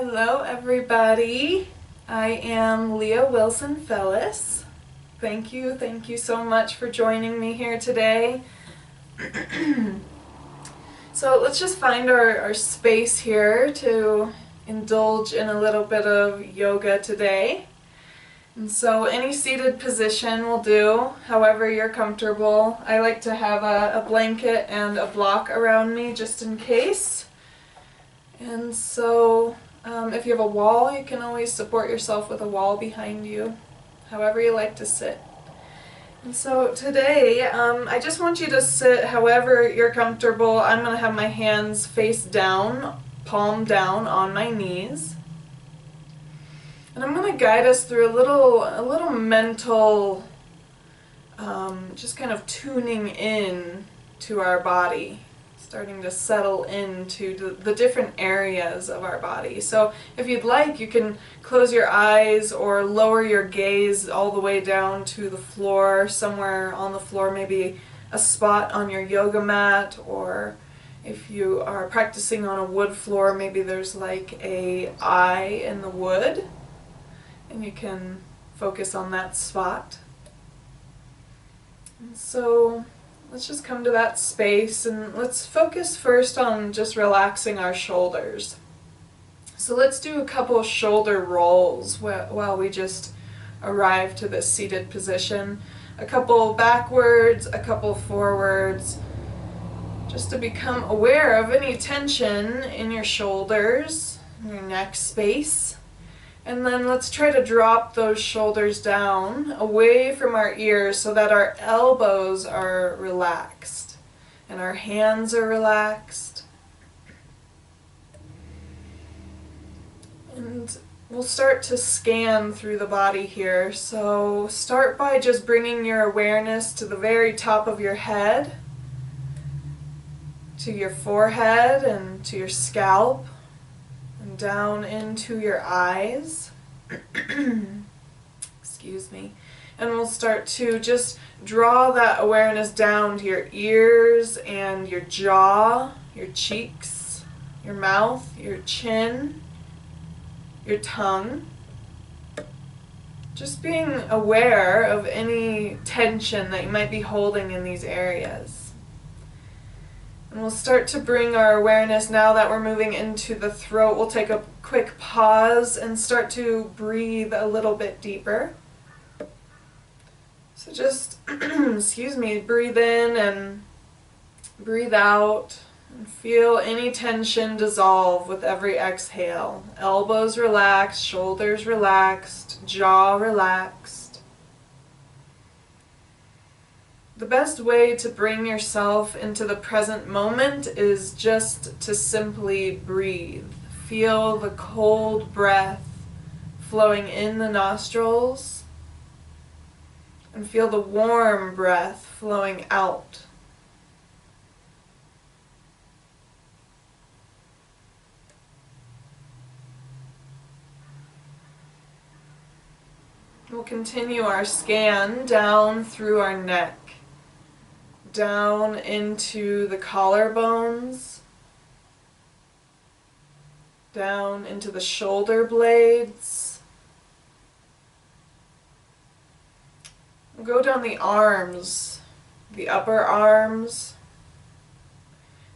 Hello everybody, I am Leah Wilson-Felis. Thank you so much for joining me here today. So let's just find our space here to indulge in a little bit of yoga today. And so any seated position will do, however you're comfortable. I like to have a blanket and a block around me just in case. And so if you have a wall, you can always support yourself with a wall behind you, however you like to sit. And so today, I just want you to sit however you're comfortable. I'm going to have my hands face down, palm down on my knees. And I'm going to guide us through a little mental, just kind of tuning in to our body, starting to settle into the different areas of our body. So if you'd like, you can close your eyes or lower your gaze all the way down to the floor, somewhere on the floor, maybe a spot on your yoga mat, or if you are practicing on a wood floor, maybe there's like a eye in the wood, and you can focus on that spot. And so let's just come to that space and let's focus first on just relaxing our shoulders. So let's do a couple of shoulder rolls while we just arrive to this seated position. A couple backwards, a couple forwards, just to become aware of any tension in your shoulders, your neck space. And then let's try to drop those shoulders down away from our ears so that our elbows are relaxed and our hands are relaxed. And we'll start to scan through the body here. So start by just bringing your awareness to the very top of your head, to your forehead and to your scalp, and down into your eyes. Excuse me. And we'll start to just draw that awareness down to your ears and your jaw, your cheeks, your mouth, your chin, your tongue. Just being aware of any tension that you might be holding in these areas. And we'll start to bring our awareness, now that we're moving into the throat, we'll take a quick pause and start to breathe a little bit deeper. So just, excuse me, breathe in and breathe out and feel any tension dissolve with every exhale. Elbows relaxed, shoulders relaxed, jaw relaxed. The best way to bring yourself into the present moment is just to simply breathe. Feel the cold breath flowing in the nostrils and feel the warm breath flowing out. We'll continue our scan down through our neck, down into the collarbones, down into the shoulder blades. We'll go down the arms, the upper arms,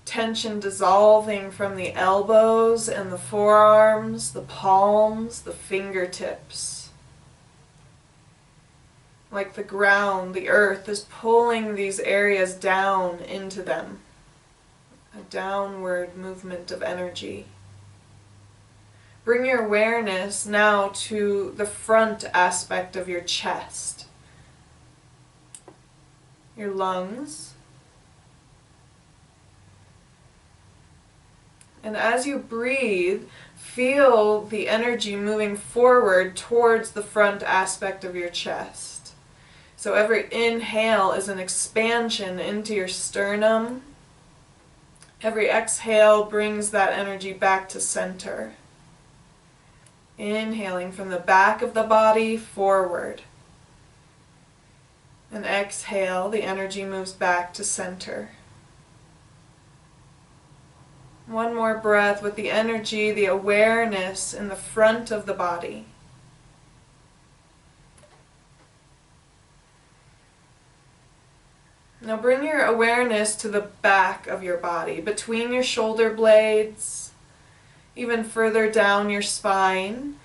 tension dissolving from the elbows and the forearms, the palms, the fingertips. Like the ground, the earth is pulling these areas down into them. A downward movement of energy. Bring your awareness now to the front aspect of your chest. Your lungs. And as you breathe, feel the energy moving forward towards the front aspect of your chest. So every inhale is an expansion into your sternum. Every exhale brings that energy back to center. Inhaling from the back of the body forward. And exhale, the energy moves back to center. One more breath with the energy, the awareness in the front of the body. Now bring your awareness to the back of your body, between your shoulder blades, even further down your spine.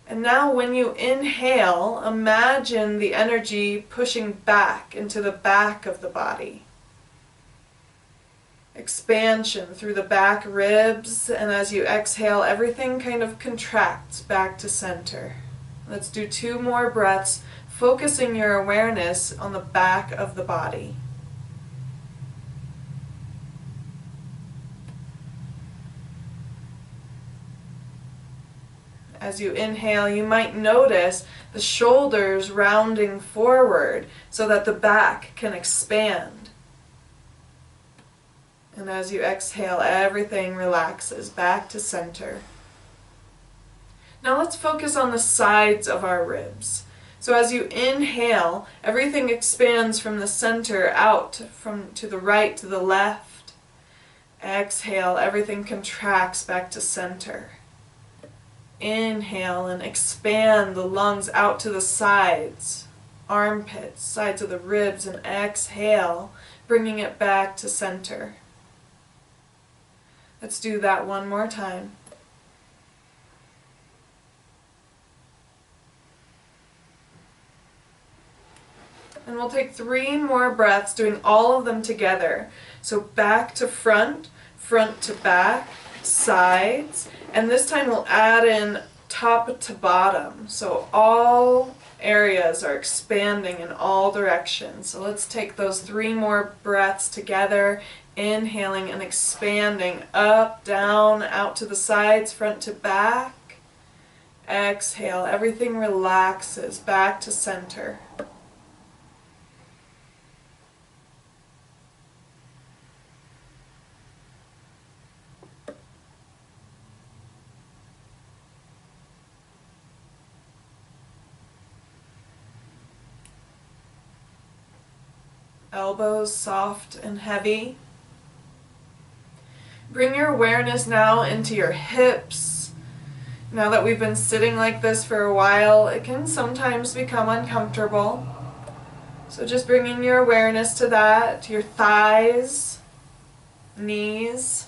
And now when you inhale, imagine the energy pushing back into the back of the body. Expansion through the back ribs, and as you exhale, everything kind of contracts back to center. Let's do 2 more breaths, focusing your awareness on the back of the body. As you inhale, you might notice the shoulders rounding forward so that the back can expand. And as you exhale, everything relaxes back to center. Now let's focus on the sides of our ribs. So as you inhale, everything expands from the center out, from to the right to the left. Exhale, everything contracts back to center. Inhale and expand the lungs out to the sides, armpits, sides of the ribs, and exhale, bringing it back to center. Let's do that one more time. And we'll take 3 more breaths, doing all of them together. So back to front, front to back, sides, and this time we'll add in top to bottom. So all areas are expanding in all directions. So let's take those 3 more breaths together, inhaling and expanding up, down, out to the sides, front to back. Exhale, everything relaxes back to center. Elbows soft and heavy. Bring your awareness now into your hips. Now that we've been sitting like this for a while, it can sometimes become uncomfortable. So just bringing your awareness to that, to your thighs, knees,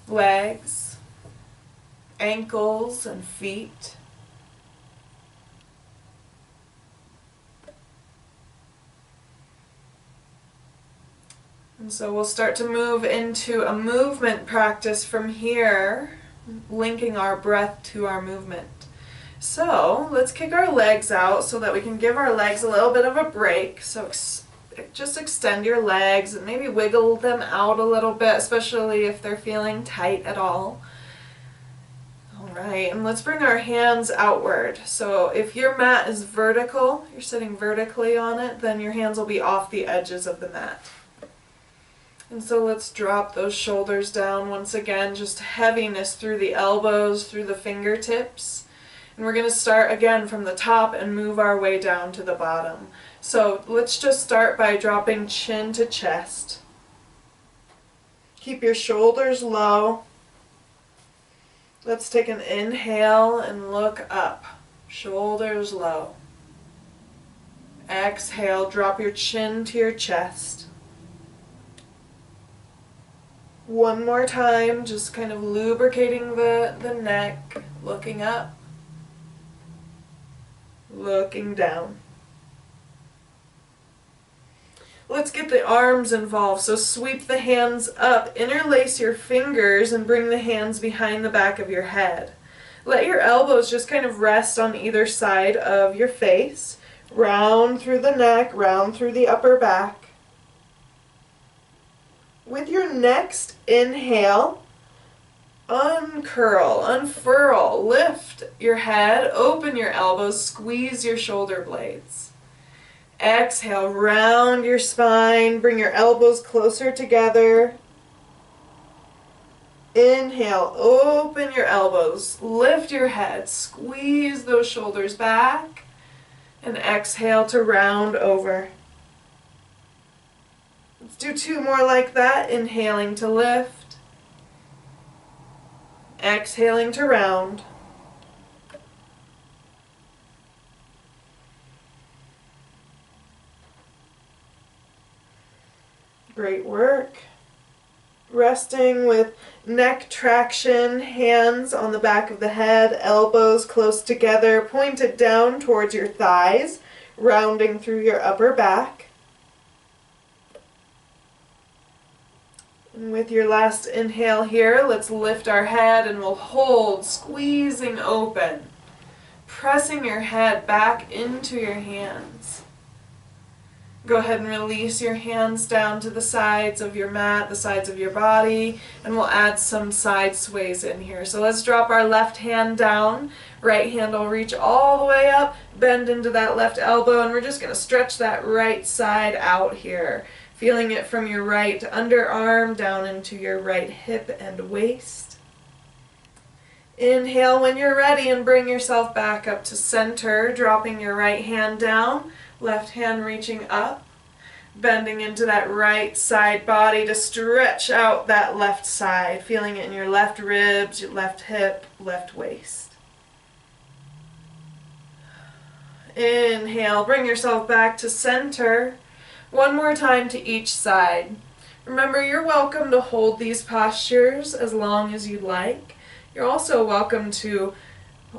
legs, ankles, and feet. And so we'll start to move into a movement practice from here, linking our breath to our movement. So let's kick our legs out so that we can give our legs a little bit of a break. So just extend your legs and maybe wiggle them out a little bit, especially if they're feeling tight at all. Alright, and let's bring our hands outward. So if your mat is vertical, you're sitting vertically on it, then your hands will be off the edges of the mat. And so let's drop those shoulders down once again, just heaviness through the elbows, through the fingertips. And we're going to start again from the top and move our way down to the bottom. So let's just start by dropping chin to chest. Keep your shoulders low. Let's take an inhale and look up. Shoulders low. Exhale, drop your chin to your chest. One more time, just kind of lubricating the neck, looking up, looking down. Let's get the arms involved. So sweep the hands up, interlace your fingers, and bring the hands behind the back of your head. Let your elbows just kind of rest on either side of your face. Round through the neck, round through the upper back. With your next inhale, uncurl, unfurl, lift your head, open your elbows, squeeze your shoulder blades. Exhale, round your spine, bring your elbows closer together. Inhale, open your elbows, lift your head, squeeze those shoulders back, and exhale to round over. Let's do 2 more like that. Inhaling to lift. Exhaling to round. Great work. Resting with neck traction, hands on the back of the head, elbows close together, pointed down towards your thighs, rounding through your upper back. And with your last inhale here, let's lift our head and we'll hold, squeezing open, pressing your head back into your hands. Go ahead and release your hands down to the sides of your mat, the sides of your body, and we'll add some side sways in here. So let's drop our left hand down, right hand will reach all the way up, bend into that left elbow, and we're just going to stretch that right side out here, feeling it from your right underarm down into your right hip and waist. Inhale when you're ready and bring yourself back up to center, dropping your right hand down. Left hand reaching up, bending into that right side body to stretch out that left side, feeling it in your left ribs, your left hip, left waist. Inhale, bring yourself back to center. One more time to each side. Remember, you're welcome to hold these postures as long as you'd like. You're also welcome to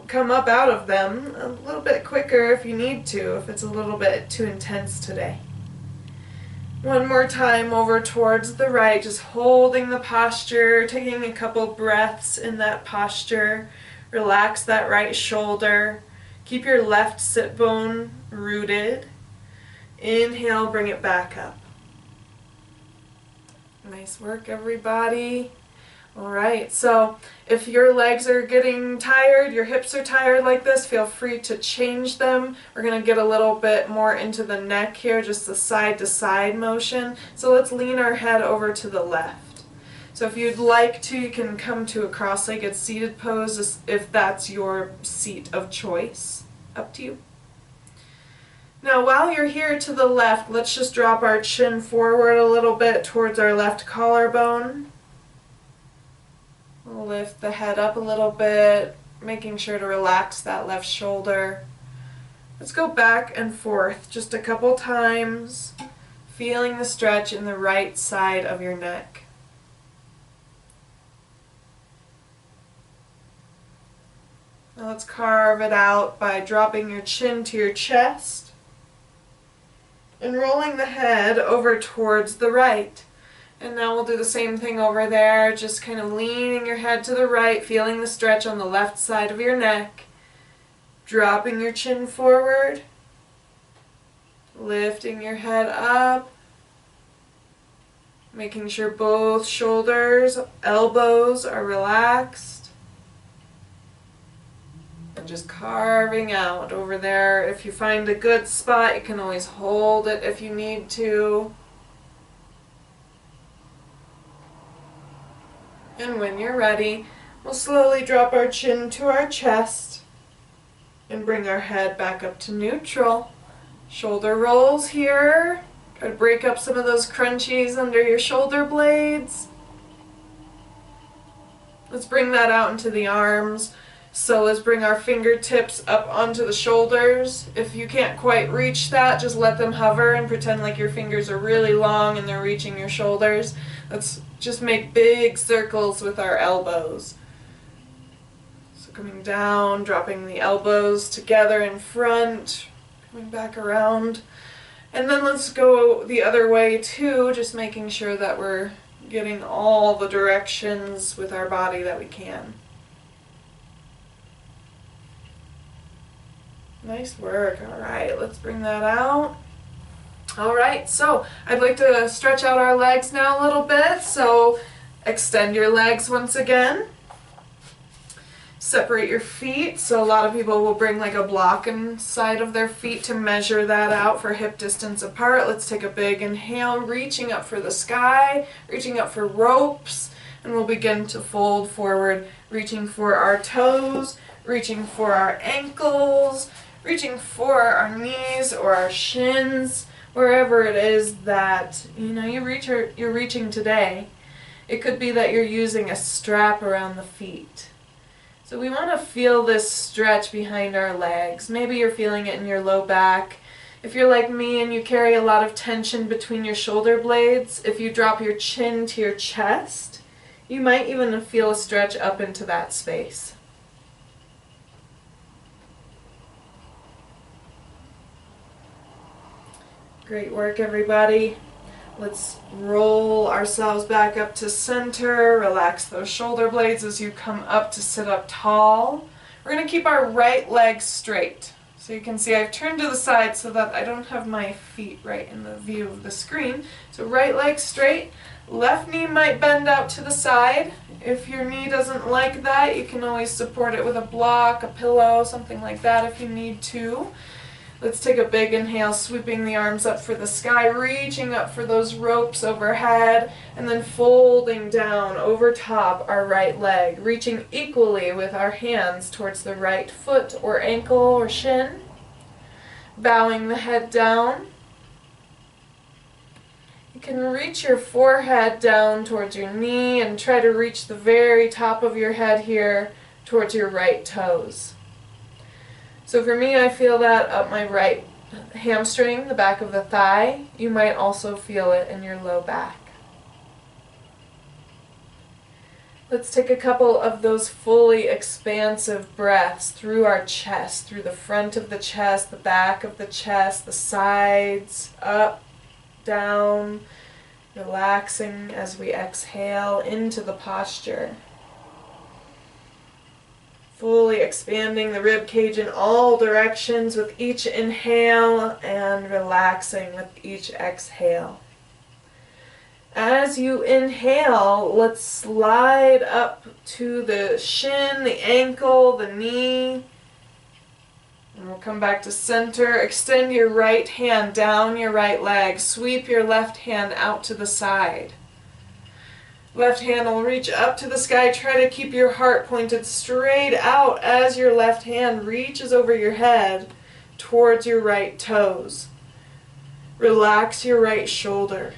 come up out of them a little bit quicker if you need to, if it's a little bit too intense today. One more time over towards the right, just holding the posture, taking a couple breaths in that posture. Relax that right shoulder. Keep your left sit bone rooted. Inhale, bring it back up. Nice work, everybody. All right, so if your legs are getting tired, your hips are tired like this, feel free to change them. We're going to get a little bit more into the neck here, just the side to side motion. So let's lean our head over to the left. So if you'd like to, you can come to a cross-legged seated pose if that's your seat of choice. Up to you. Now while you're here to the left, let's just drop our chin forward a little bit towards our left collarbone. We'll lift the head up a little bit, making sure to relax that left shoulder. Let's go back and forth just a couple times, feeling the stretch in the right side of your neck. Now let's carve it out by dropping your chin to your chest and rolling the head over towards the right. And now we'll do the same thing over there, just kind of leaning your head to the right, feeling the stretch on the left side of your neck, dropping your chin forward, lifting your head up, making sure both shoulders, elbows are relaxed, and just carving out over there. If you find a good spot, you can always hold it if you need to. And when you're ready, we'll slowly drop our chin to our chest and bring our head back up to neutral. Shoulder rolls here. Try to break up some of those crunchies under your shoulder blades. Let's bring that out into the arms. So let's bring our fingertips up onto the shoulders. If you can't quite reach that, just let them hover and pretend like your fingers are really long and they're reaching your shoulders. Let's just make big circles with our elbows. So coming down, dropping the elbows together in front, coming back around. And then let's go the other way too, just making sure that we're getting all the directions with our body that we can. Nice work. All right, let's bring that out. All right, so I'd like to stretch out our legs now a little bit. So extend your legs once again. Separate your feet. So a lot of people will bring like a block inside of their feet to measure that out for hip distance apart. Let's take a big inhale, reaching up for the sky, reaching up for ropes, and we'll begin to fold forward, reaching for our toes, reaching for our ankles, reaching for our knees or our shins. wherever it is that you're reaching today. It could be that you're using a strap around the feet. So we want to feel this stretch behind our legs. Maybe you're feeling it in your low back. If you're like me and you carry a lot of tension between your shoulder blades, if you drop your chin to your chest, you might even feel a stretch up into that space. Great work, everybody. Let's roll ourselves back up to center. Relax those shoulder blades as you come up to sit up tall. We're going to keep our right leg straight. So you can see I've turned to the side so that I don't have my feet right in the view of the screen. So right leg straight. Left knee might bend out to the side. If your knee doesn't like that, you can always support it with a block, a pillow, something like that if you need to. Let's take a big inhale, sweeping the arms up for the sky, reaching up for those ropes overhead, and then folding down over top our right leg, reaching equally with our hands towards the right foot or ankle or shin, bowing the head down. You can reach your forehead down towards your knee and try to reach the very top of your head here towards your right toes. So for me, I feel that up my right hamstring, the back of the thigh. You might also feel it in your low back. Let's take a couple of those fully expansive breaths through our chest, through the front of the chest, the back of the chest, the sides, up, down, relaxing as we exhale into the posture. Fully expanding the rib cage in all directions with each inhale and relaxing with each exhale. As you inhale, let's slide up to the shin, the ankle, the knee. And we'll come back to center. Extend your right hand down your right leg. Sweep your left hand out to the side. Left hand will reach up to the sky. Try to keep your heart pointed straight out as your left hand reaches over your head towards your right toes. Relax your right shoulder.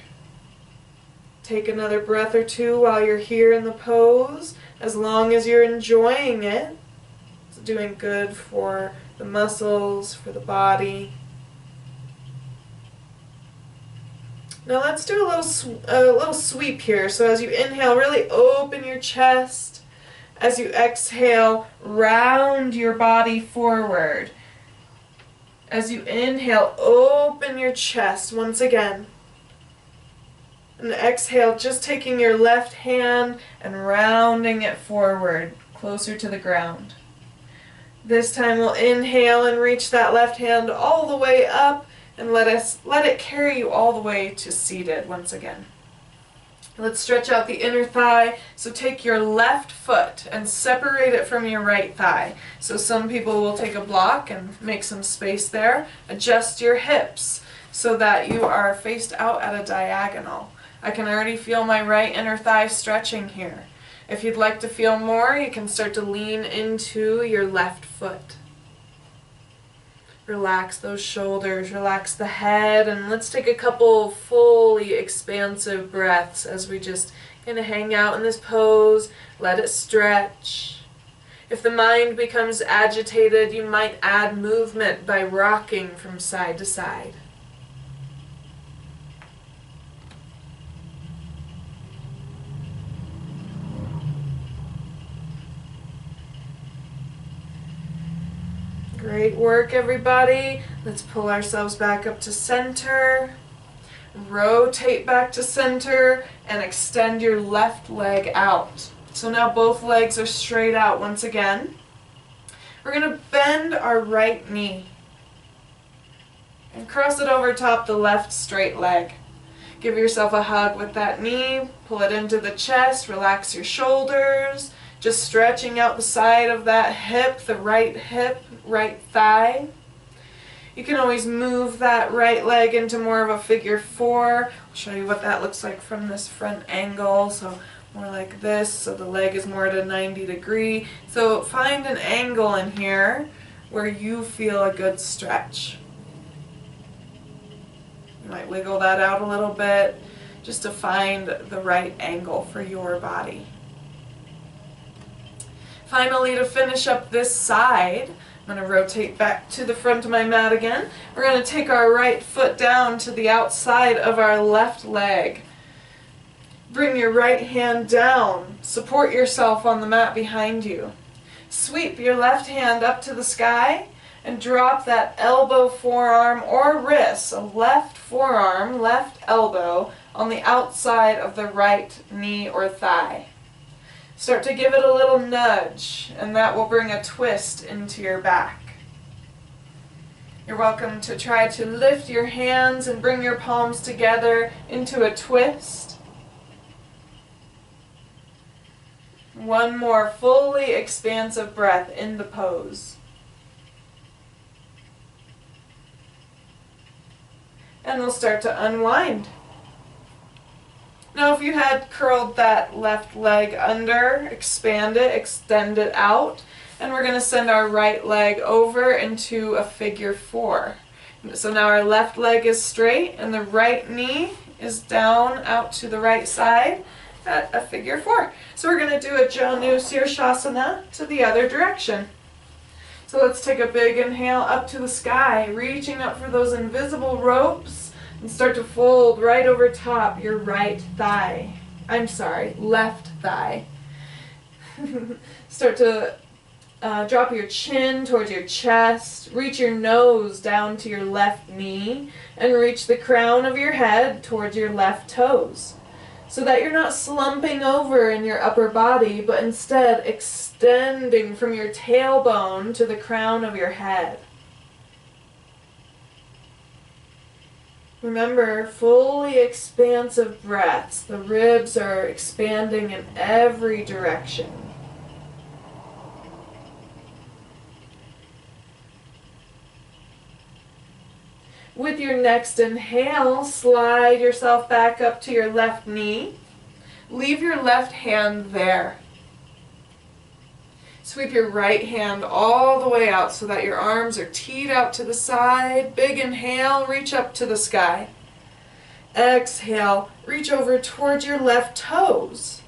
Take another breath or two while you're here in the pose, as long as you're enjoying it. It's doing good for the muscles, for the body. Now let's do a little sweep here. So as you inhale, really open your chest. As you exhale, round your body forward. As you inhale, open your chest once again. And exhale, just taking your left hand and rounding it forward, closer to the ground. This time we'll inhale and reach that left hand all the way up. And let it carry you all the way to seated once again. Let's stretch out the inner thigh. So take your left foot and separate it from your right thigh. So some people will take a block and make some space there. Adjust your hips so that you are faced out at a diagonal. I can already feel my right inner thigh stretching here. If you'd like to feel more, you can start to lean into your left foot. Relax those shoulders, relax the head, and let's take a couple fully expansive breaths as we just kind of hang out in this pose, let it stretch. If the mind becomes agitated, you might add movement by rocking from side to side. Great work, everybody. Let's pull ourselves back up to center. Rotate back to center and extend your left leg out. So now both legs are straight out once again. We're going to bend our right knee and cross it over top the left straight leg. Give yourself a hug with that knee. Pull it into the chest. Relax your shoulders. Just stretching out the side of that hip, right thigh. You can always move that right leg into more of a figure four. I'll show you what that looks like from this front angle. So more like this, so the leg is more at a 90 degree. So find an angle in here where you feel a good stretch. You Might wiggle that out a little bit just to find the right angle for your body. Finally, to finish up this side, I'm going to rotate back to the front of my mat again. We're going to take our right foot down to the outside of our left leg. Bring your right hand down. Support yourself on the mat behind you. Sweep your left hand up to the sky and drop that elbow, forearm, or wrist, a left forearm, left elbow, on the outside of the right knee or thigh. Start to give it a little nudge, and that will bring a twist into your back. You're welcome to try to lift your hands and bring your palms together into a twist. One more fully expansive breath in the pose. And we'll start to unwind. Now if you had curled that left leg under, expand it, extend it out, and we're going to send our right leg over into a figure 4. So now our left leg is straight and the right knee is down out to the right side at a figure 4. So we're going to do a Janu Sirshasana to the other direction. So let's take a big inhale up to the sky, reaching up for those invisible ropes. And start to fold right over top your right thigh. Left thigh. Start to drop your chin towards your chest. Reach your nose down to your left knee. And reach the crown of your head towards your left toes. So that you're not slumping over in your upper body, but instead extending from your tailbone to the crown of your head. Remember, fully expansive breaths. The ribs are expanding in every direction. With your next inhale, slide yourself back up to your left knee. Leave your left hand there. Sweep your right hand all the way out so that your arms are teed out to the side. Big inhale, reach up to the sky. Exhale, reach over towards your left toes.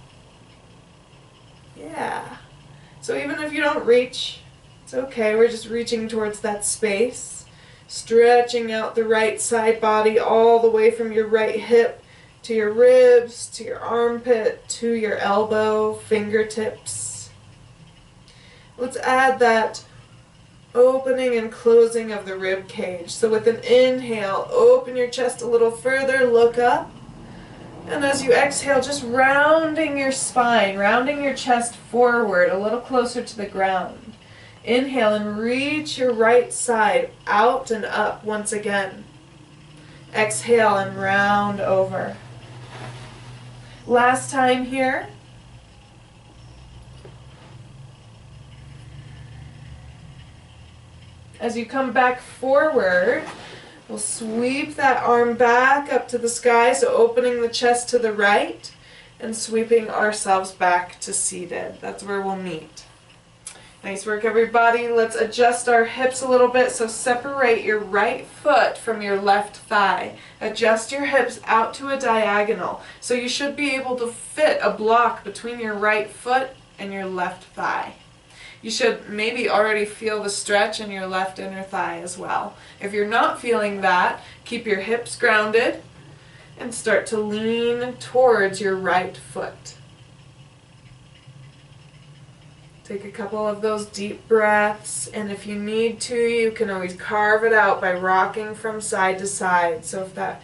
Yeah. So even if you don't reach, it's okay. We're just reaching towards that space. Stretching out the right side body all the way from your right hip to your ribs, to your armpit, to your elbow, fingertips. Let's add that opening and closing of the rib cage. So with an inhale, open your chest a little further, look up. And as you exhale, just rounding your spine, rounding your chest forward, a little closer to the ground. Inhale and reach your right side out and up once again. Exhale and round over. Last time here. As you come back forward, we'll sweep that arm back up to the sky, so opening the chest to the right and sweeping ourselves back to seated. That's where we'll meet. Nice work, everybody. Let's adjust our hips a little bit, so separate your right foot from your left thigh. Adjust your hips out to a diagonal, so you should be able to fit a block between your right foot and your left thigh. You should maybe already feel the stretch in your left inner thigh as well. If you're not feeling that, keep your hips grounded and start to lean towards your right foot. Take a couple of those deep breaths, and if you need to, you can always carve it out by rocking from side to side. So if that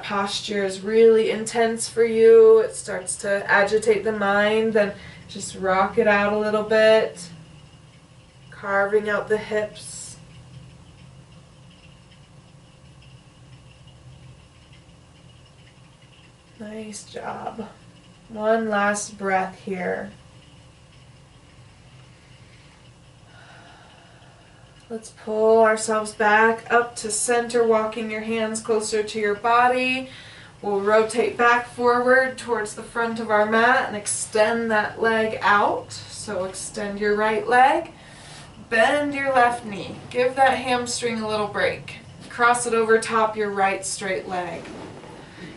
posture is really intense for you, it starts to agitate the mind, then just rock it out a little bit. Carving out the hips. Nice job. One last breath here. Let's pull ourselves back up to center, walking your hands closer to your body. We'll rotate back forward towards the front of our mat and extend that leg out. So extend your right leg. Bend your left knee. Give that hamstring a little break. cross it over top your right straight leg.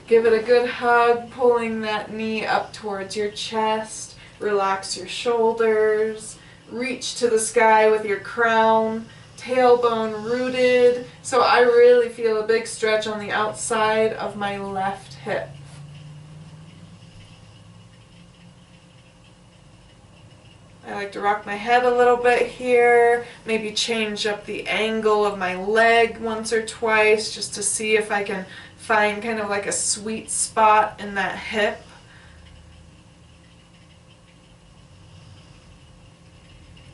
Give it a good hug, pulling that knee up towards your chest. Relax your shoulders. Reach to the sky with your crown. Tailbone rooted. So I really feel a big stretch on the outside of my left hip. I like to rock my head a little bit here, maybe change up the angle of my leg once or twice just to see if I can find kind of like a sweet spot in that hip.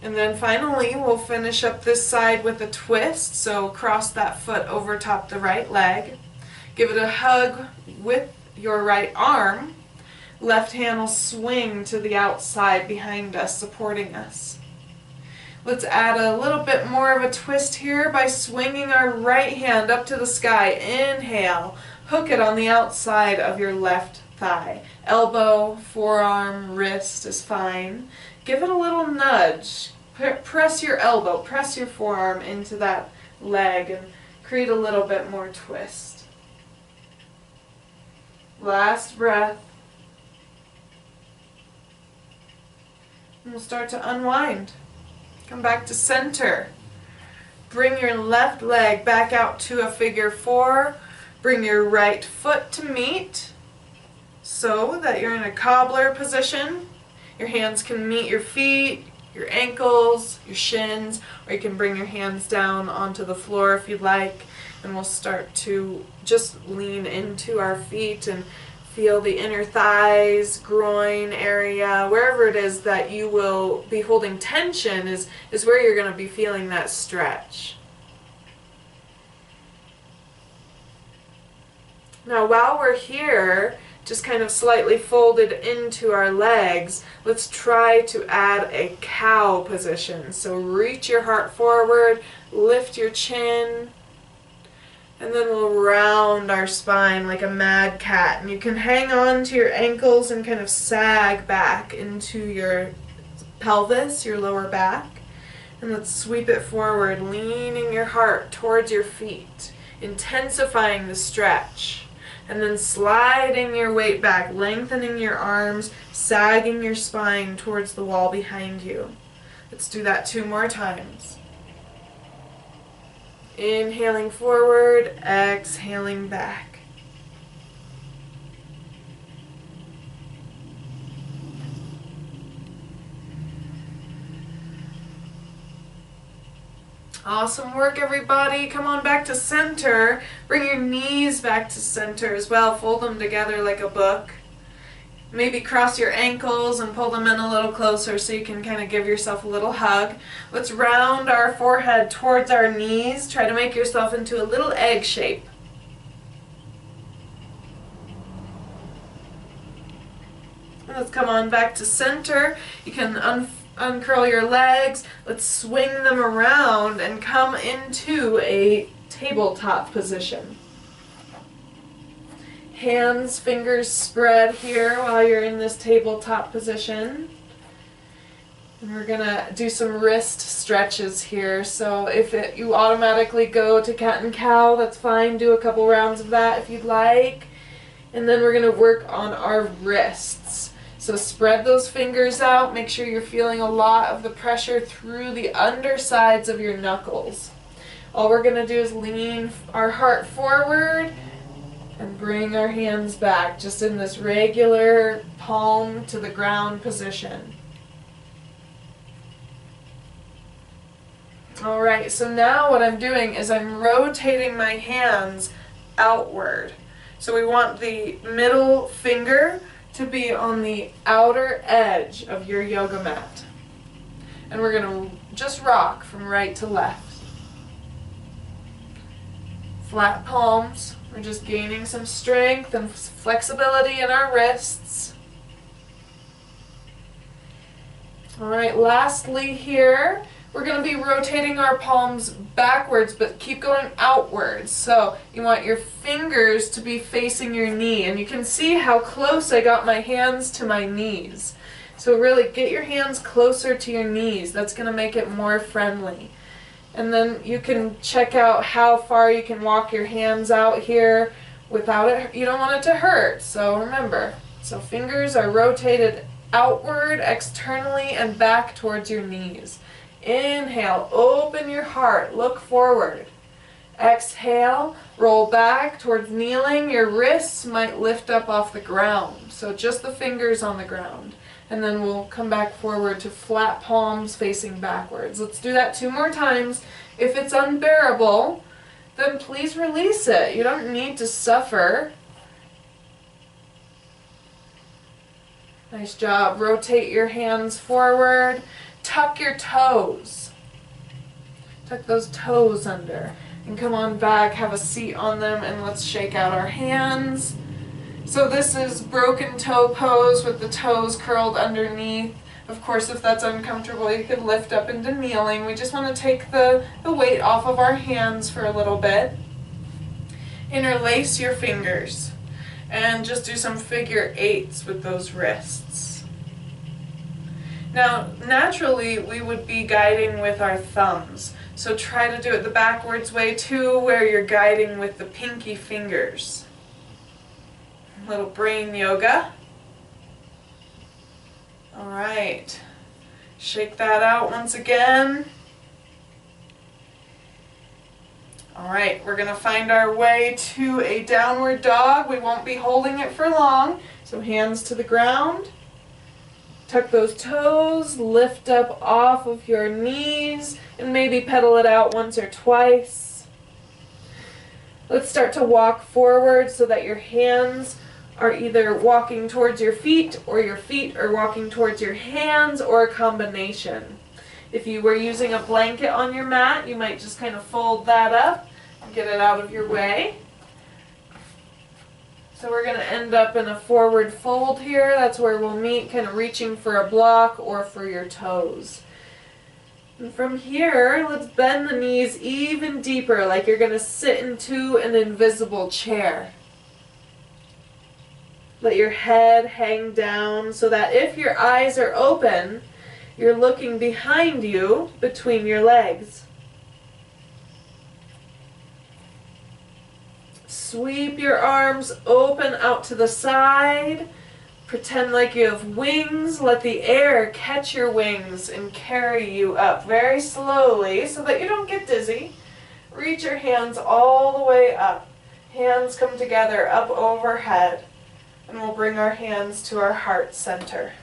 And then finally we'll finish up this side with a twist, so cross that foot over top the right leg. Give it a hug with your right arm. Left hand will swing to the outside behind us, supporting us. Let's add a little bit more of a twist here by swinging our right hand up to the sky. Inhale, hook it on the outside of your left thigh. Elbow, forearm, wrist is fine. Give it a little nudge. Press your elbow, press your forearm into that leg and create a little bit more twist. Last breath. And we'll start to unwind. Come back to center. Bring your left leg back out to a figure four. Bring your right foot to meet so that you're in a cobbler position. Your hands can meet your feet, your ankles, your shins, or you can bring your hands down onto the floor if you'd like. And we'll start to just lean into our feet and feel the inner thighs, groin area, wherever it is that you will be holding tension is where you're going to be feeling that stretch. Now while we're here, just kind of slightly folded into our legs, let's try to add a cow position. So reach your heart forward, lift your chin, and then we'll round our spine like a mad cat. And you can hang on to your ankles and kind of sag back into your pelvis, your lower back. And let's sweep it forward, leaning your heart towards your feet, intensifying the stretch. And then sliding your weight back, lengthening your arms, sagging your spine towards the wall behind you. Let's do that 2 more times. Inhaling forward, exhaling back. Awesome work, everybody. Come on back to center. Bring your knees back to center as well. Fold them together like a book. Maybe cross your ankles and pull them in a little closer so you can kind of give yourself a little hug. Let's round our forehead towards our knees. Try to make yourself into a little egg shape. Let's come on back to center. You can uncurl your legs. Let's swing them around and come into a tabletop position. Hands, fingers spread here while you're in this tabletop position. And we're going to do some wrist stretches here. So if you automatically go to cat and cow, that's fine. Do a couple rounds of that if you'd like. And then we're going to work on our wrists. So spread those fingers out. Make sure you're feeling a lot of the pressure through the undersides of your knuckles. All we're going to do is lean our heart forward and bring our hands back, just in this regular palm to the ground position. Alright, so now what I'm doing is I'm rotating my hands outward. So we want the middle finger to be on the outer edge of your yoga mat. And we're going to just rock from right to left. Flat palms. We're just gaining some strength and flexibility in our wrists. Alright, lastly here, we're going to be rotating our palms backwards, but keep going outwards. So you want your fingers to be facing your knee, and you can see how close I got my hands to my knees. So really get your hands closer to your knees. That's going to make it more friendly. And then you can check out how far you can walk your hands out here without it. You don't want it to hurt, so remember. So fingers are rotated outward, externally, and back towards your knees. Inhale, open your heart, look forward. Exhale, roll back towards kneeling. Your wrists might lift up off the ground, so just the fingers on the ground. And then we'll come back forward to flat palms facing backwards. Let's do that 2 more times. If it's unbearable, then please release it. You don't need to suffer. Nice job. Rotate your hands forward. Tuck your toes. Tuck those toes under. And come on back, have a seat on them, and let's shake out our hands. So this is broken toe pose with the toes curled underneath. Of course, if that's uncomfortable, you could lift up into kneeling. We just want to take the weight off of our hands for a little bit. Interlace your fingers and just do some figure 8s with those wrists. Now, naturally, we would be guiding with our thumbs. So try to do it the backwards way too, where you're guiding with the pinky fingers. Little brain yoga. All right. Shake that out once again. All right, we're going to find our way to a downward dog. We won't be holding it for long. So hands to the ground. Tuck those toes, lift up off of your knees, and maybe pedal it out once or twice. Let's start to walk forward so that your hands are either walking towards your feet are walking towards your hands, or a combination. If you were using a blanket on your mat, you might just kind of fold that up and get it out of your way. So we're going to end up in a forward fold here. That's where we'll meet, kind of reaching for a block or for your toes. And from here, let's bend the knees even deeper, like you're going to sit into an invisible chair. Let your head hang down so that if your eyes are open, you're looking behind you between your legs. Sweep your arms open out to the side. Pretend like you have wings. Let the air catch your wings and carry you up very slowly so that you don't get dizzy. Reach your hands all the way up. Hands come together up overhead. And we'll bring our hands to our heart center.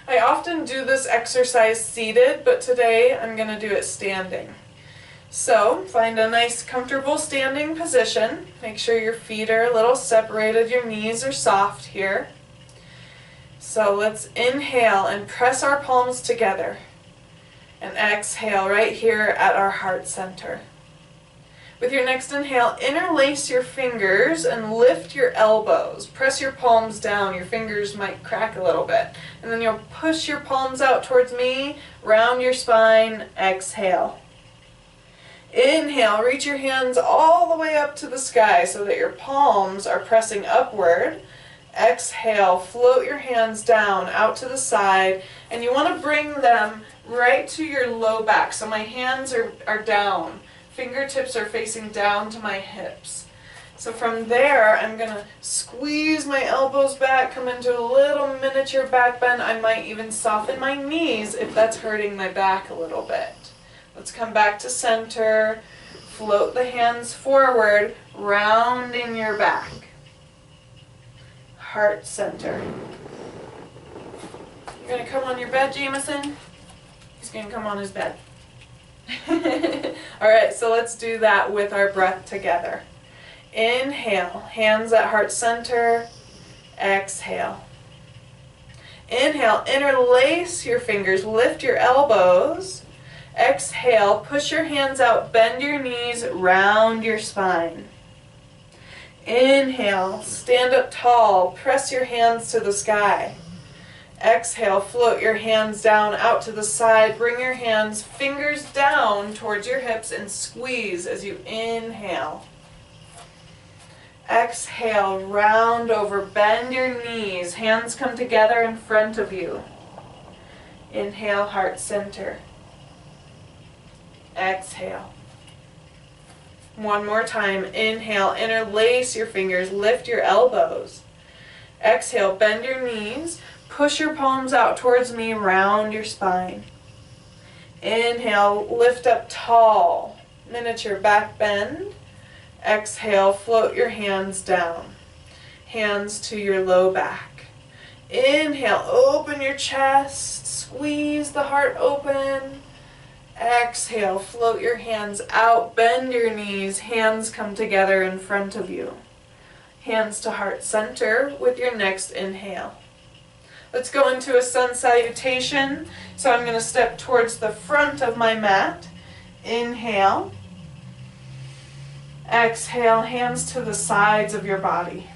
I often do this exercise seated, but today I'm going to do it standing. So, find a nice comfortable standing position. Make sure your feet are a little separated, your knees are soft here. So let's inhale and press our palms together. And exhale right here at our heart center. With your next inhale, interlace your fingers and lift your elbows. Press your palms down. Your fingers might crack a little bit. And then you'll push your palms out towards me, round your spine, exhale. Inhale, reach your hands all the way up to the sky so that your palms are pressing upward. Exhale, float your hands down out to the side, and you want to bring them right to your low back. So my hands are down. Fingertips are facing down to my hips. So from there, I'm going to squeeze my elbows back, come into a little miniature back bend. I might even soften my knees if that's hurting my back a little bit. Let's come back to center. Float the hands forward, rounding your back. Heart center. You're going to come on your bed, Jameson? He's going to come on his bed. Alright, so let's do that with our breath together. Inhale, hands at heart center. Exhale. Inhale, interlace your fingers, lift your elbows. Exhale, push your hands out, bend your knees, round your spine. Inhale, stand up tall, press your hands to the sky. Exhale, float your hands down out to the side, bring your hands, fingers down towards your hips and squeeze as you inhale. Exhale, round over, bend your knees, hands come together in front of you. Inhale, heart center. Exhale. One more time. Inhale, interlace your fingers, lift your elbows. Exhale, bend your knees, push your palms out towards me, round your spine. Inhale, lift up tall, miniature back bend. Exhale, float your hands down, hands to your low back. Inhale, open your chest, squeeze the heart open. Exhale, float your hands out, bend your knees, hands come together in front of you. Hands to heart center with your next inhale. Let's go into a sun salutation. So I'm going to step towards the front of my mat. Inhale. Exhale, hands to the sides of your body.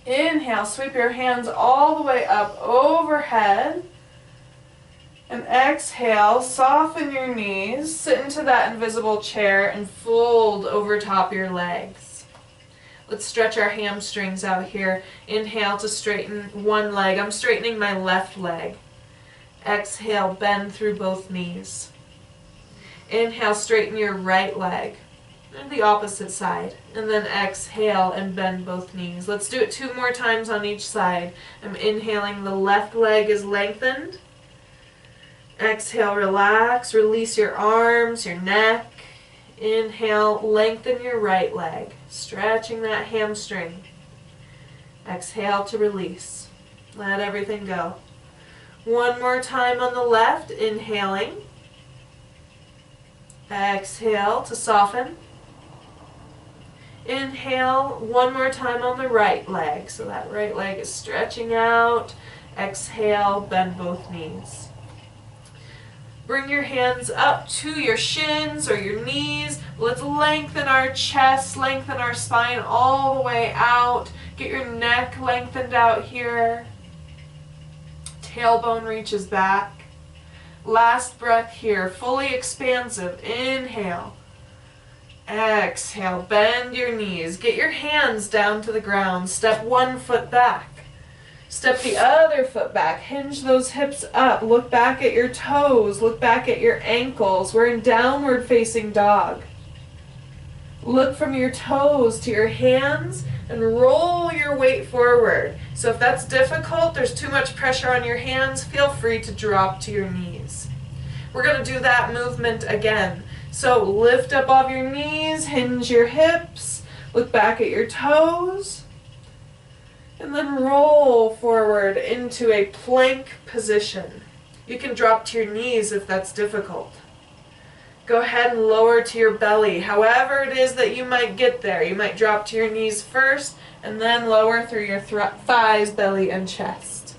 Inhale, sweep your hands all the way up overhead. And exhale, soften your knees, sit into that invisible chair and fold over top your legs. Let's stretch our hamstrings out here. Inhale to straighten one leg. I'm straightening my left leg. Exhale, bend through both knees. Inhale, straighten your right leg. And the opposite side. And then exhale and bend both knees. Let's do it 2 more times on each side. I'm inhaling, the left leg is lengthened. Exhale, relax, release your arms, your neck. Inhale, lengthen your right leg, stretching that hamstring. Exhale to release. Let everything go. One more time on the left, inhaling. Exhale to soften. Inhale, one more time on the right leg. So that right leg is stretching out. Exhale, bend both knees. Bring your hands up to your shins or your knees. Let's lengthen our chest, lengthen our spine all the way out. Get your neck lengthened out here. Tailbone reaches back. Last breath here, fully expansive. Inhale. Exhale, bend your knees. Get your hands down to the ground. Step one foot back. Step the other foot back. Hinge those hips up. Look back at your toes. Look back at your ankles. We're in downward facing dog. Look from your toes to your hands and roll your weight forward. So if that's difficult, there's too much pressure on your hands, feel free to drop to your knees. We're going to do that movement again. So lift up off your knees, hinge your hips, look back at your toes. And then roll forward into a plank position. You can drop to your knees if that's difficult. Go ahead and lower to your belly. However it is that you might get there. You might drop to your knees first and then lower through your thighs, belly, and chest.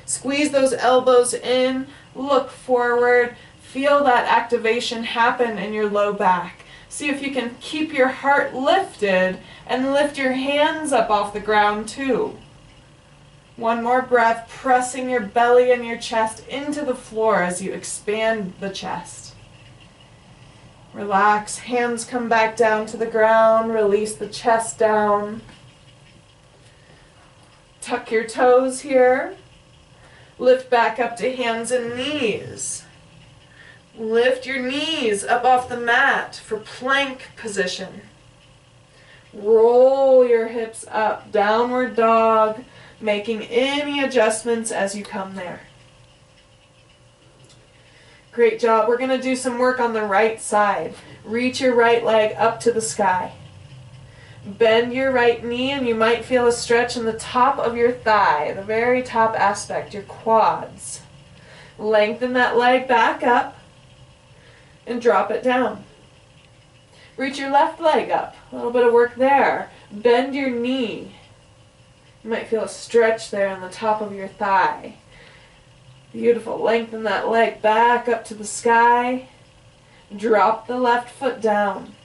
Squeeze those elbows in. Look forward. Feel that activation happen in your low back. See if you can keep your heart lifted and lift your hands up off the ground too. One more breath, pressing your belly and your chest into the floor as you expand the chest. Relax, hands come back down to the ground, release the chest down. Tuck your toes here. Lift back up to hands and knees. Lift your knees up off the mat for plank position. Roll your hips up, downward dog, making any adjustments as you come there. Great job. We're going to do some work on the right side. Reach your right leg up to the sky. Bend your right knee and you might feel a stretch in the top of your thigh, the very top aspect, your quads. Lengthen that leg back up and drop it down. Reach your left leg up. A little bit of work there. Bend your knee. You might feel a stretch there on the top of your thigh. Beautiful. Lengthen that leg back up to the sky. Drop the left foot down.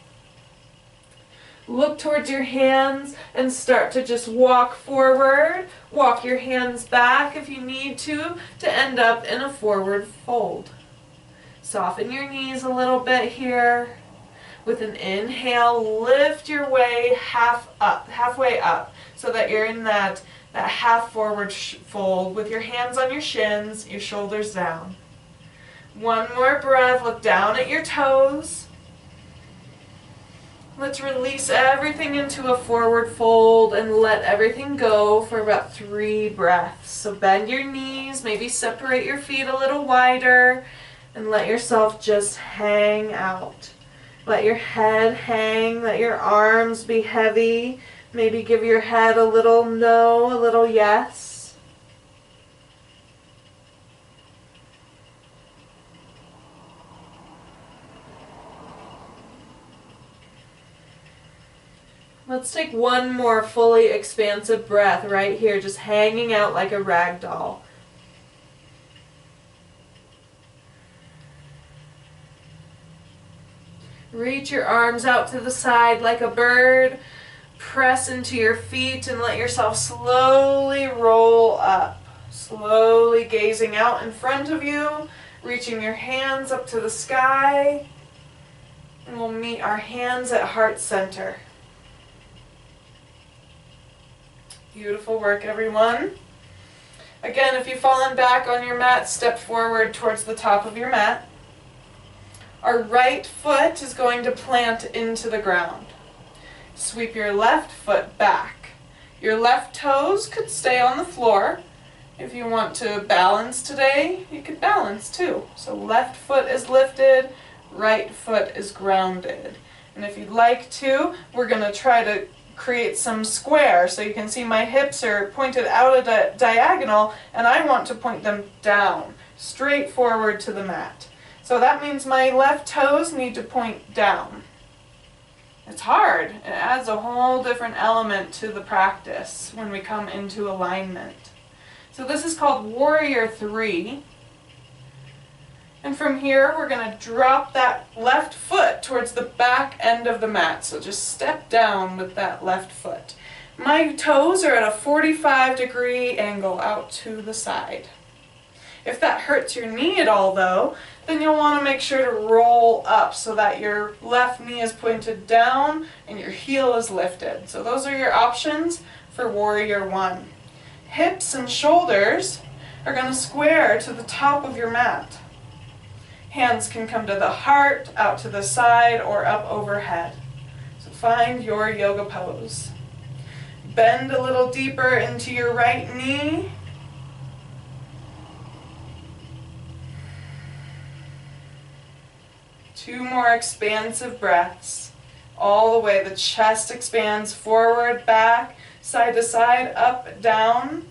Look towards your hands and start to just walk forward. Walk your hands back if you need to end up in a forward fold. Soften your knees a little bit here. With an inhale, lift your way halfway up, so that you're in that half forward fold with your hands on your shins, your shoulders down. One more breath. Look down at your toes. Let's release everything into a forward fold and let everything go for about 3 breaths. So bend your knees, maybe separate your feet a little wider, and let yourself just hang out. Let your head hang, let your arms be heavy. Maybe give your head a little no, a little yes. Let's take one more fully expansive breath right here, just hanging out like a rag doll. Reach your arms out to the side like a bird. Press into your feet and let yourself slowly roll up. Slowly gazing out in front of you, reaching your hands up to the sky. And we'll meet our hands at heart center. Beautiful work, everyone. Again, if you've fallen back on your mat, step forward towards the top of your mat. Our right foot is going to plant into the ground. Sweep your left foot back. Your left toes could stay on the floor. If you want to balance today, you could balance too. So left foot is lifted, right foot is grounded. And if you'd like to, we're going to try to create some square. So you can see my hips are pointed out at a diagonal, and I want to point them down, straight forward to the mat. So that means my left toes need to point down. It's hard. It adds a whole different element to the practice when we come into alignment. So this is called Warrior 3. And from here, we're going to drop that left foot towards the back end of the mat. So just step down with that left foot. My toes are at a 45-degree angle out to the side. If that hurts your knee at all, though, then you'll want to make sure to roll up so that your left knee is pointed down and your heel is lifted. So those are your options for Warrior 1. Hips and shoulders are going to square to the top of your mat. Hands can come to the heart, out to the side, or up overhead. So find your yoga pose. Bend a little deeper into your right knee. Two more expansive breaths. All the way, the chest expands forward, back, side to side, up, down.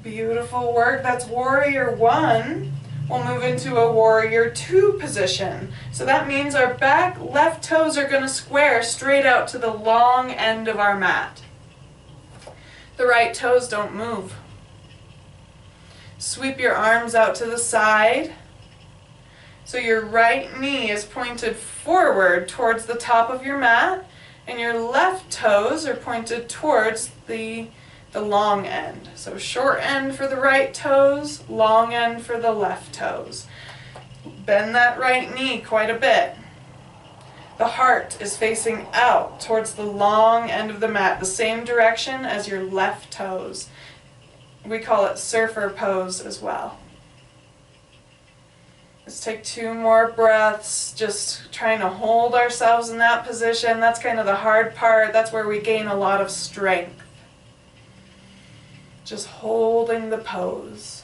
Beautiful work. That's Warrior 1. We'll move into a Warrior 2 position. So that means our back left toes are going to square straight out to the long end of our mat. The right toes don't move. Sweep your arms out to the side. So your right knee is pointed forward towards the top of your mat, and your left toes are pointed towards the long end. So short end for the right toes, long end for the left toes. Bend that right knee quite a bit. The heart is facing out towards the long end of the mat, the same direction as your left toes. We call it surfer pose as well. Let's take 2 more breaths, just trying to hold ourselves in that position. That's kind of the hard part. That's where we gain a lot of strength. Just holding the pose.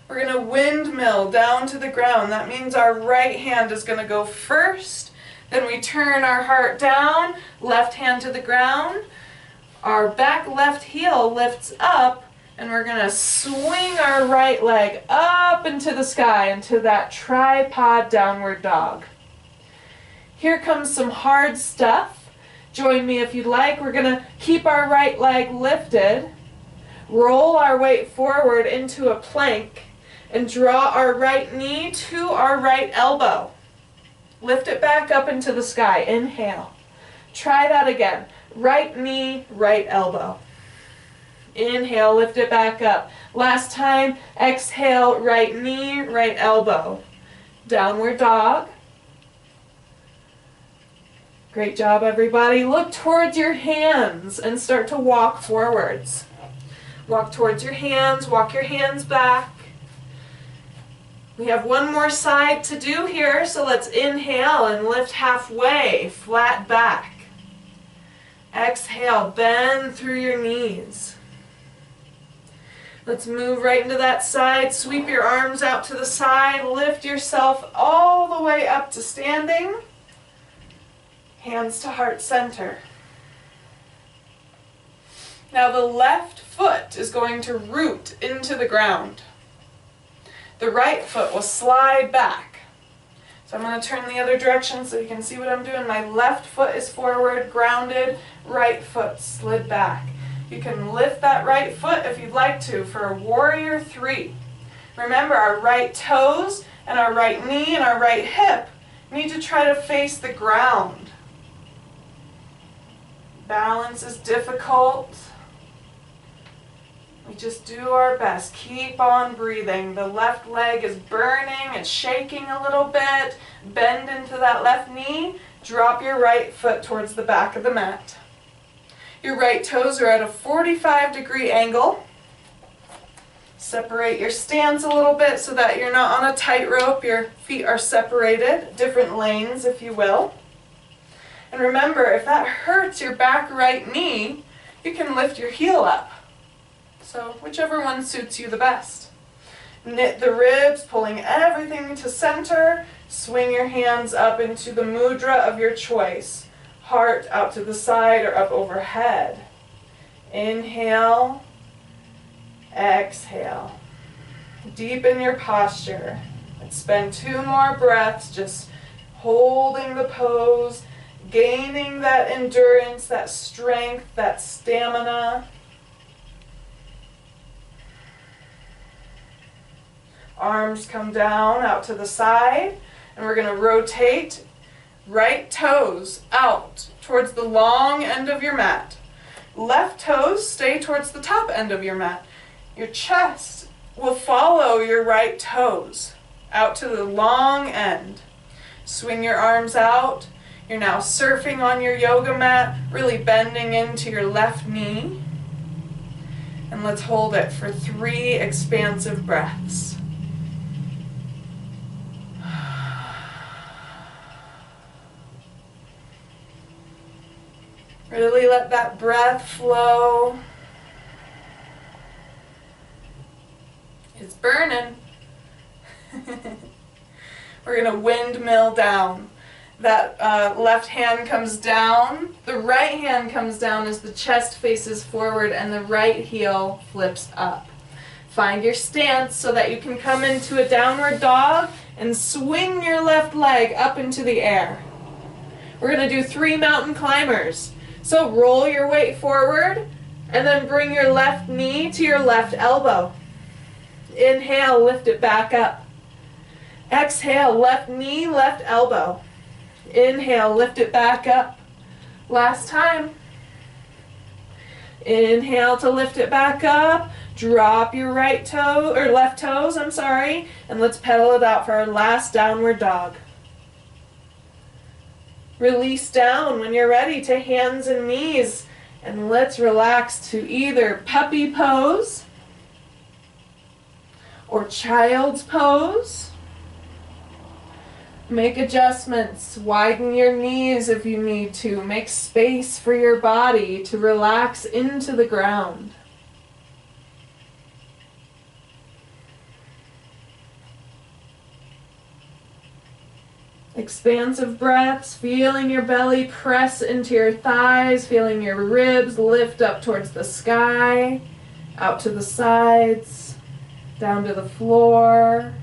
We're going to windmill down to the ground. That means our right hand is going to go first. Then we turn our heart down, left hand to the ground. Our back left heel lifts up, and we're going to swing our right leg up into the sky into that tripod downward dog. Here comes some hard stuff. Join me if you'd like. We're going to keep our right leg lifted, roll our weight forward into a plank, and draw our right knee to our right elbow. Lift it back up into the sky. Inhale. Try that again. Right knee, right elbow. Inhale, lift it back up. Last time, exhale, right knee, right elbow. Downward dog. Great job, everybody. Look towards your hands and start to walk forwards. Walk towards your hands, walk your hands back. We have one more side to do here, so let's inhale and lift halfway, flat back. Exhale, bend through your knees. Let's move right into that side. Sweep your arms out to the side. Lift yourself all the way up to standing. Hands to heart center. Now the left foot is going to root into the ground. The right foot will slide back. So I'm going to turn the other direction so you can see what I'm doing. My left foot is forward, grounded, right foot slid back. You can lift that right foot if you'd like to for a warrior 3. Remember, our right toes and our right knee and our right hip need to try to face the ground. Balance is difficult. We just do our best. Keep on breathing. The left leg is burning. It's shaking a little bit. Bend into that left knee. Drop your right foot towards the back of the mat. Your right toes are at a 45-degree angle. Separate your stance a little bit so that you're not on a tightrope. Your feet are separated, different lanes, if you will. And remember, if that hurts your back right knee, you can lift your heel up. So whichever one suits you the best. Knit the ribs, pulling everything to center. Swing your hands up into the mudra of your choice. Heart out to the side or up overhead. Inhale, exhale. Deepen your posture. Let's spend 2 more breaths just holding the pose, gaining that endurance, that strength, that stamina. Arms come down out to the side, and we're going to rotate right toes out towards the long end of your mat. Left toes stay towards the top end of your mat. Your chest will follow your right toes out to the long end. Swing your arms out. You're now surfing on your yoga mat, really bending into your left knee. And let's hold it for 3 expansive breaths. Really let that breath flow. It's burning. We're going to windmill down. That left hand comes down. The right hand comes down as the chest faces forward and the right heel flips up. Find your stance so that you can come into a downward dog and swing your left leg up into the air. We're going to do 3 mountain climbers. So roll your weight forward and then bring your left knee to your left elbow. Inhale, lift it back up. Exhale, left knee, left elbow. Inhale, lift it back up. Last time. Inhale to lift it back up. Drop your right toe, or left toes, and let's pedal it out for our last downward dog. Release down when you're ready to hands and knees, and let's relax to either puppy pose or child's pose. Make adjustments, widen your knees if you need to, make space for your body to relax into the ground. Expansive breaths, feeling your belly press into your thighs, feeling your ribs lift up towards the sky, out to the sides, down to the floor.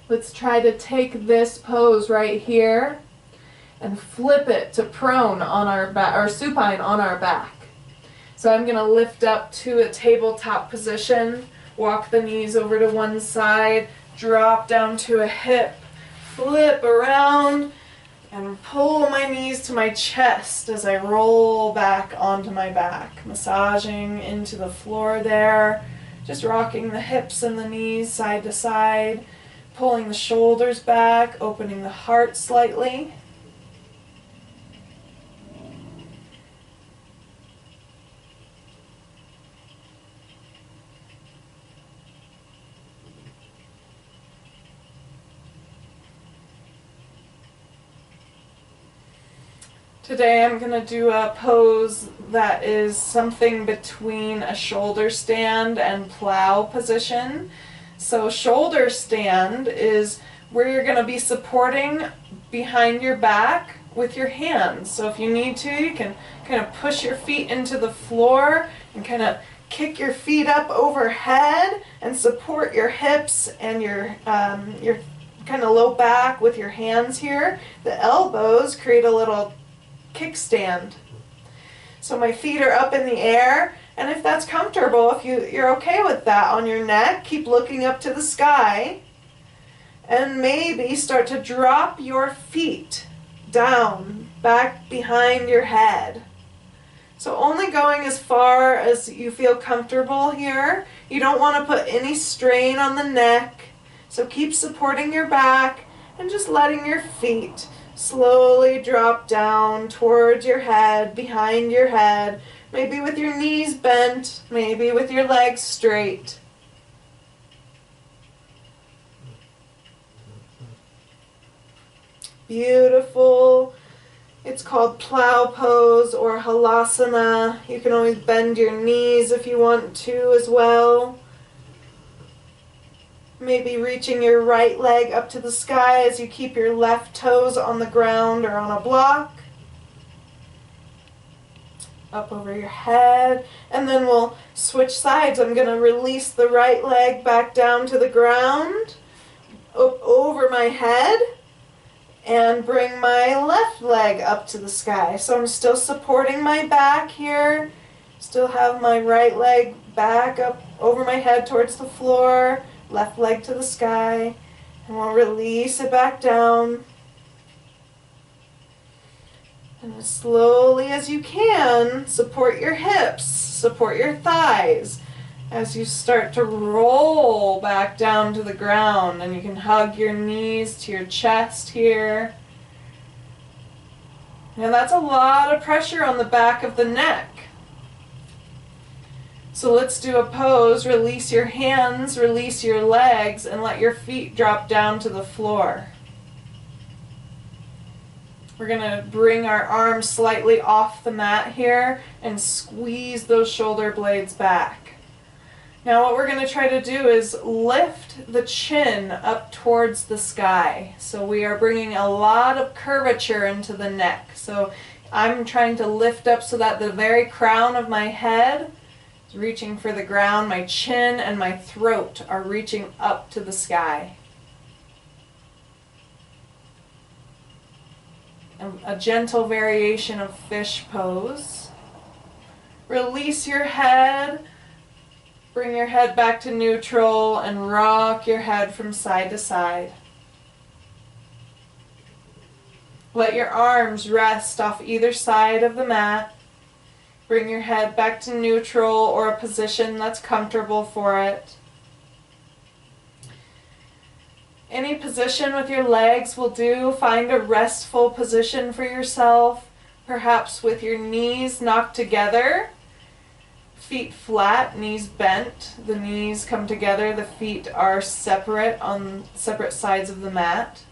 Let's try to take this pose right here and flip it to prone on our back, or supine on our back. So I'm going to lift up to a tabletop position, walk the knees over to one side, drop down to a hip, flip around, and pull my knees to my chest as I roll back onto my back, massaging into the floor there, just rocking the hips and the knees side to side, Pulling the shoulders back, opening the heart slightly. Today I'm going to do a pose that is something between a shoulder stand and plow position. So shoulder stand is where you're going to be supporting behind your back with your hands. So if you need to, you can kind of push your feet into the floor and kind of kick your feet up overhead and support your hips and your kind of low back with your hands here. The elbows create a little kickstand. So my feet are up in the air, and if that's comfortable, if you're okay with that on your neck, keep looking up to the sky, and maybe start to drop your feet down back behind your head. So only going as far as you feel comfortable here. You don't want to put any strain on the neck, so keep supporting your back and just letting your feet slowly drop down towards your head, behind your head, maybe with your knees bent, maybe with your legs straight. Beautiful. It's called plow pose or halasana. You can always bend your knees if you want to as well. Maybe reaching your right leg up to the sky as you keep your left toes on the ground or on a block. Up over your head. And then we'll switch sides. I'm going to release the right leg back down to the ground, up over my head, and bring my left leg up to the sky. So I'm still supporting my back here. Still have my right leg back up over my head towards the floor. Left leg to the sky, and we'll release it back down. And as slowly as you can, support your hips, support your thighs as you start to roll back down to the ground, and you can hug your knees to your chest here. And that's a lot of pressure on the back of the neck. So let's do a pose. Release your hands, release your legs, and let your feet drop down to the floor. We're going to bring our arms slightly off the mat here and squeeze those shoulder blades back. Now what we're going to try to do is lift the chin up towards the sky. So we are bringing a lot of curvature into the neck. So I'm trying to lift up so that the very crown of my head reaching for the ground, my chin and my throat are reaching up to the sky. A gentle variation of fish pose. Release your head, bring your head back to neutral, and rock your head from side to side. Let your arms rest off either side of the mat. Bring your head back to neutral or a position that's comfortable for it. Any position with your legs will do. Find a restful position for yourself, perhaps with your knees knocked together, feet flat, knees bent. The knees come together, the feet are separate on separate sides of the mat.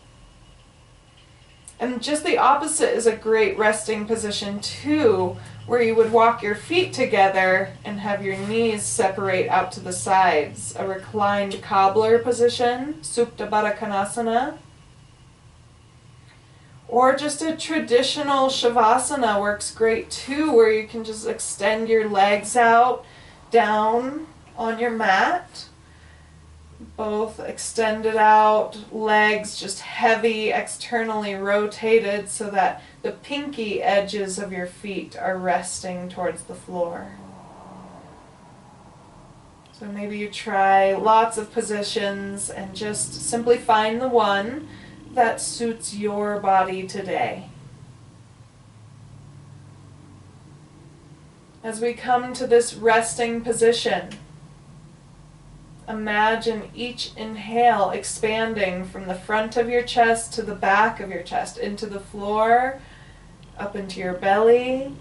And just the opposite is a great resting position too, where you would walk your feet together and have your knees separate out to the sides. A reclined cobbler position, Supta Baddha Konasana. Or just a traditional Shavasana works great too, where you can just extend your legs out down on your mat. Both extended out, legs just heavy, externally rotated so that the pinky edges of your feet are resting towards the floor. So maybe you try lots of positions and just simply find the one that suits your body today. As we come to this resting position, imagine each inhale expanding from the front of your chest to the back of your chest, into the floor, up into your belly.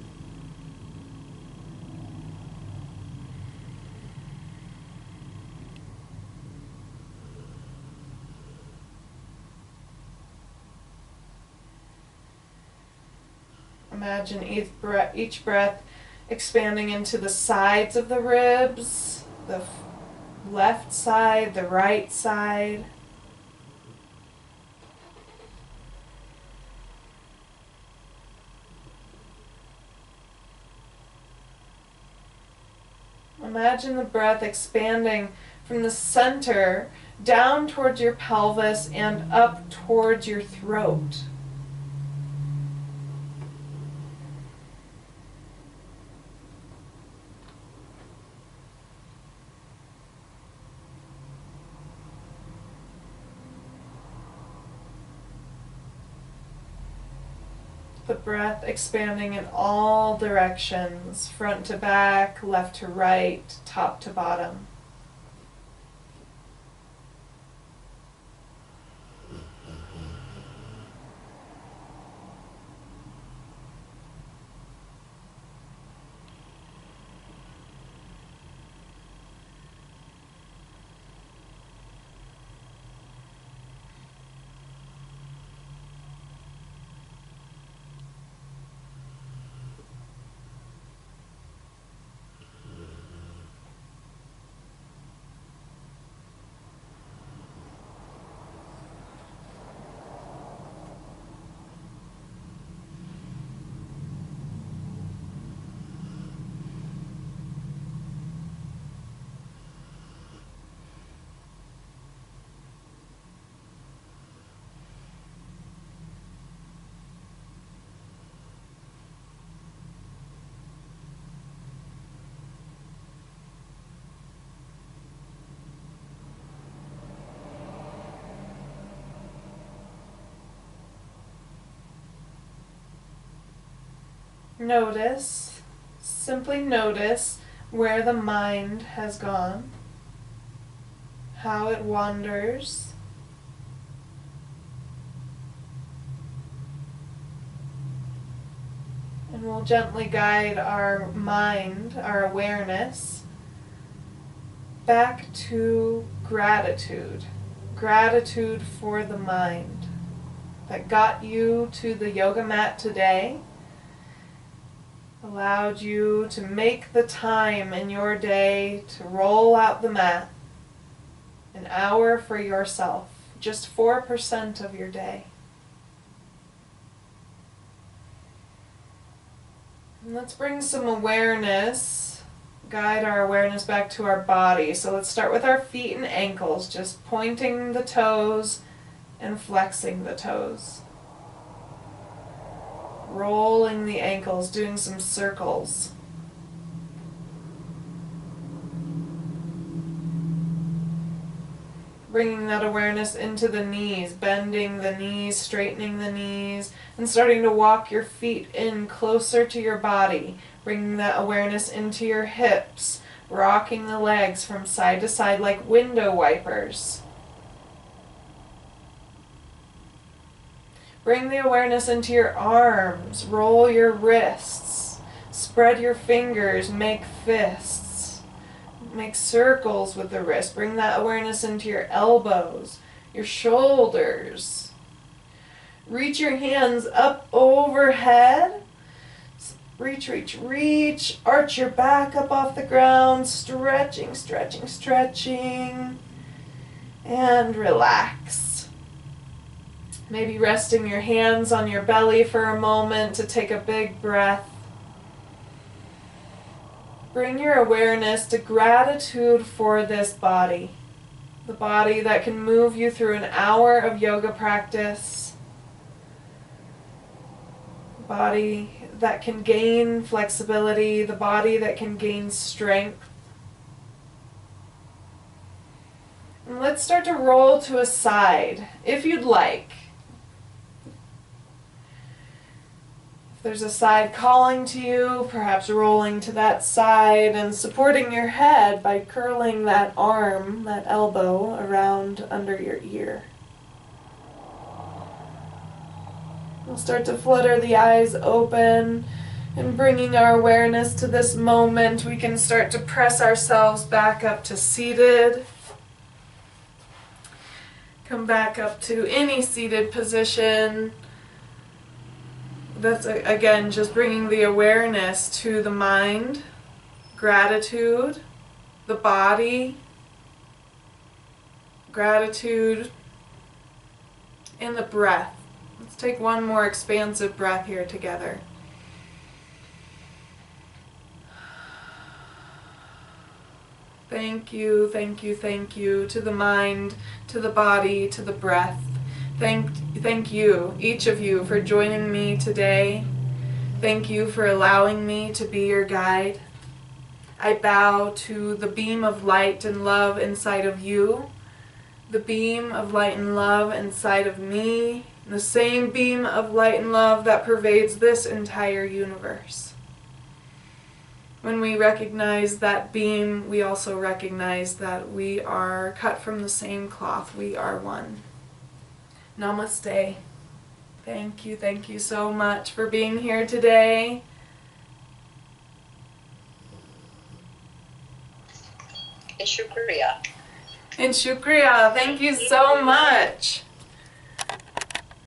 Imagine each breath expanding into the sides of the ribs, the left side, the right side. Imagine the breath expanding from the center down towards your pelvis and up towards your throat. The breath expanding in all directions, front to back, left to right, top to bottom. Notice, simply notice where the mind has gone, how it wanders. And we'll gently guide our mind, our awareness, back to gratitude. Gratitude for the mind that got you to the yoga mat today, allowed you to make the time in your day to roll out the mat, an hour for yourself, just 4% of your day. And let's bring some awareness, guide our awareness back to our body. So let's start with our feet and ankles, just pointing the toes and flexing the toes. Rolling the ankles, doing some circles. Bringing that awareness into the knees, bending the knees, straightening the knees, and starting to walk your feet in closer to your body. Bringing that awareness into your hips, rocking the legs from side to side like window wipers. Bring the awareness into your arms, roll your wrists, spread your fingers, make fists, make circles with the wrist. Bring that awareness into your elbows, your shoulders. Reach your hands up overhead. Reach, reach, reach. Arch your back up off the ground, stretching, stretching, stretching, and relax. Maybe resting your hands on your belly for a moment to take a big breath. Bring your awareness to gratitude for this body. The body that can move you through an hour of yoga practice. The body that can gain flexibility. The body that can gain strength. And let's start to roll to a side, if you'd like. If there's a side calling to you, perhaps rolling to that side and supporting your head by curling that arm, that elbow, around under your ear. We'll start to flutter the eyes open, and bringing our awareness to this moment, we can start to press ourselves back up to seated. Come back up to any seated position. That's, again, just bringing the awareness to the mind, gratitude, the body, gratitude, and the breath. Let's take one more expansive breath here together. Thank you, thank you, thank you to the mind, to the body, to the breath. Thank you, each of you, for joining me today. Thank you for allowing me to be your guide. I bow to the beam of light and love inside of you, the beam of light and love inside of me, the same beam of light and love that pervades this entire universe. When we recognize that beam, we also recognize that we are cut from the same cloth. We are one. Namaste. Thank you so much for being here today. And shukriya. And shukriya. Thank you so much.